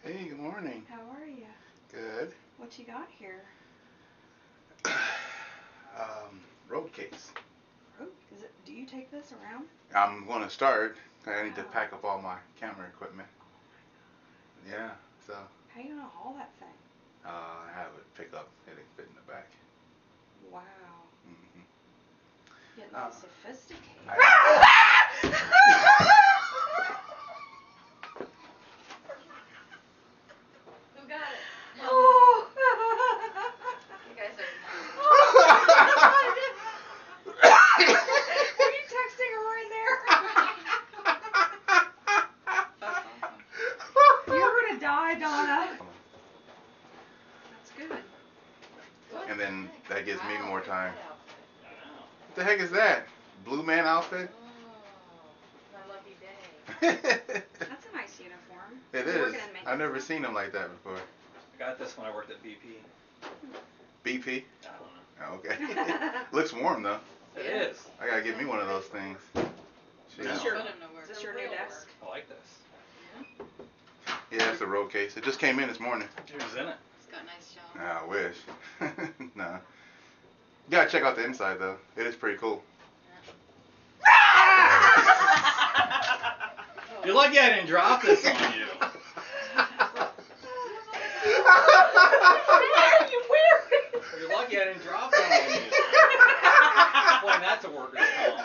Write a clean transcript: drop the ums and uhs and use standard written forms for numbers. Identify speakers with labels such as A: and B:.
A: Hey, good morning.
B: How are you?
A: Good.
B: What you got here?
A: Road case.
B: Road? Do you take this around?
A: I'm going to start. I need to
B: Wow.
A: pack up all my camera equipment. Yeah, so
B: How you gonna haul that thing?
A: I have it pick up. It fit in the back.
B: Wow.
A: Hmm
B: Getting
A: Uh,
B: sophisticated.
C: Who got it?
B: Oh!
C: You guys are
B: Were you texting her in there?
C: That's awesome.
B: You're gonna die, Donna. That's good.
C: What
A: And
C: the
A: then
C: heck?
A: that gives me
C: Wow,
A: more
C: look at
A: time.
C: that outfit.
A: What the heck is that? Blue man outfit?
C: Oh, my lucky day.
A: It
B: That's a nice uniform.
A: is.
B: You working in makeup
A: I've never
B: now?
A: seen them like that before.
D: I got this when I worked at BP.
A: BP?
D: I don't know.
A: Oh, okay. Looks warm though.
D: It
B: Yeah.
D: is.
A: I gotta get me one of those things.
B: Is
D: No.
B: this your,
C: Put him to work.
B: is this your new desk?
D: I like this.
C: Yeah.
A: Yeah, it's a road case. It just came in this morning.
D: Who's in it?
C: It's got a nice job.
A: I wish. Nah. You gotta check out the inside though. It is pretty cool.
D: You're lucky I didn't drop this on you.
B: What are you wearing?
D: You're lucky I didn't drop that on you. Explain that to workers' comp.